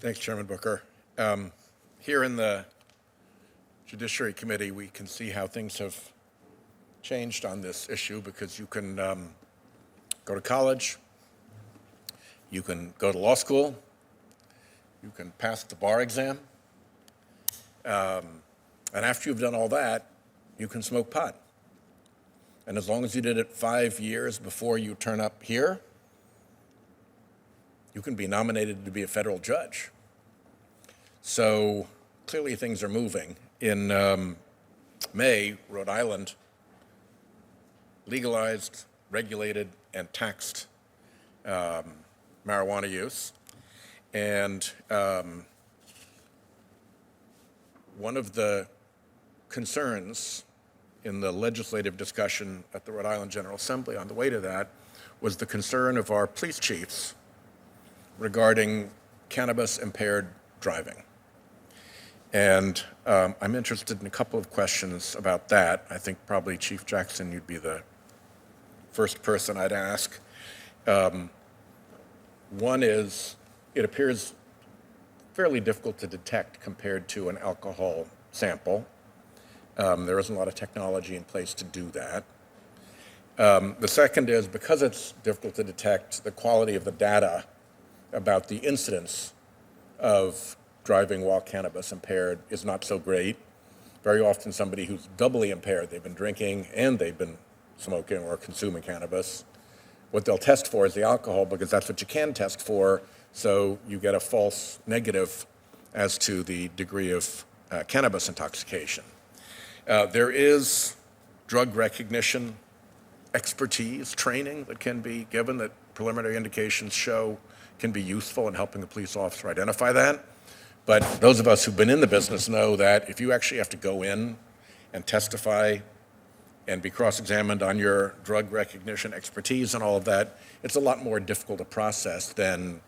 Thanks, Chairman Booker. Here in the Judiciary Committee, we can see how things have changed on this issue because you can go to college, you can go to law school, you can pass the bar exam, and after you've done all that, you can smoke pot. And as long as you did it 5 years before you turn up here, you can be nominated to be a federal judge. So clearly things are moving. In May, Rhode Island legalized, regulated, and taxed marijuana use. And one of the concerns in the legislative discussion at the Rhode Island General Assembly on the way to that was the concern of our police chiefs regarding cannabis-impaired driving. And I'm interested in a couple of questions about that. I think probably Chief Jackson, you'd be the first person I'd ask. One is, it appears fairly difficult to detect compared to an alcohol sample. There isn't a lot of technology in place to do that. The second is, because it's difficult to detect, the quality of the data about the incidence of driving while cannabis impaired is not so great. Very often somebody who's doubly impaired, they've been drinking and they've been smoking or consuming cannabis, what they'll test for is the alcohol because that's what you can test for, so you get a false negative as to the degree of cannabis intoxication. There is drug recognition expertise training that can be given that preliminary indications show can be useful in helping a police officer identify that. But those of us who've been in the business know that if you actually have to go in and testify and be cross-examined on your drug recognition expertise and all of that, it's a lot more difficult to process than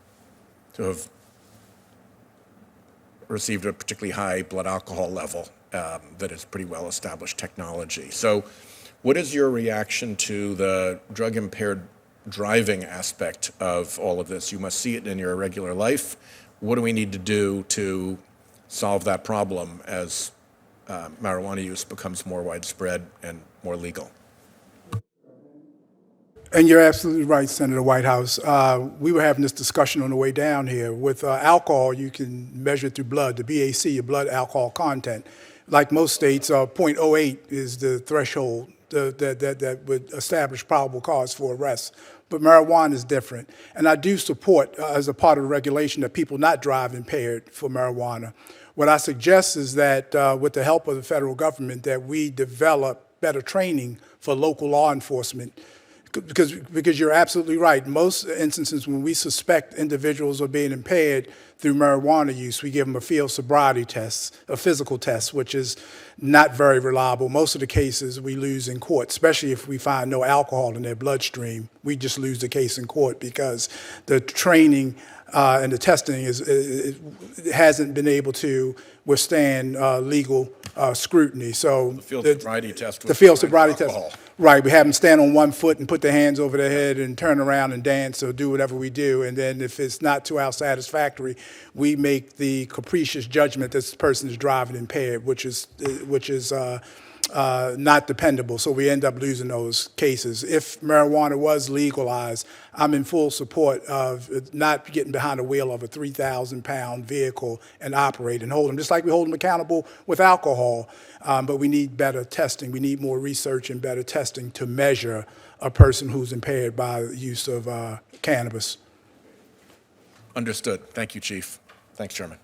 to have received a particularly high blood alcohol level that is pretty well-established technology. So what is your reaction to the drug-impaired driving aspect of all of this? You must see it in your regular life. What do we need to do to solve that problem as marijuana use becomes more widespread and more legal? And you're absolutely right, Senator Whitehouse. We were having this discussion on the way down here. With alcohol, you can measure it through blood, the BAC, your blood alcohol content. Like most states, 0.08 is the threshold that would establish probable cause for arrest. But marijuana is different. And I do support, as a part of the regulation, that people not drive impaired for marijuana. What I suggest is that with the help of the federal government, that we develop better training for local law enforcement. Because you're absolutely right. Most instances when we suspect individuals are being impaired through marijuana use, we give them a field sobriety test, a physical test, which is not very reliable. Most of the cases we lose in court, especially if we find no alcohol in their bloodstream. We just lose the case in court because the training and the testing hasn't been able to withstand legal scrutiny. So the field sobriety test. The field sobriety test. Right, we have them stand on one foot and put their hands over their head and turn around and dance or do whatever we do. And then if it's not to our satisfactory, we make the capricious judgment that this person is driving impaired, which is not dependable. So we end up losing those cases. If marijuana was legalized, I'm in full support of not getting behind the wheel of a 3,000-pound vehicle and operate and hold them, just like we hold them accountable with alcohol. But we need better testing. We need more research and better testing to measure a person who's impaired by the use of cannabis. Understood. Thank you, Chief. Thanks, Chairman.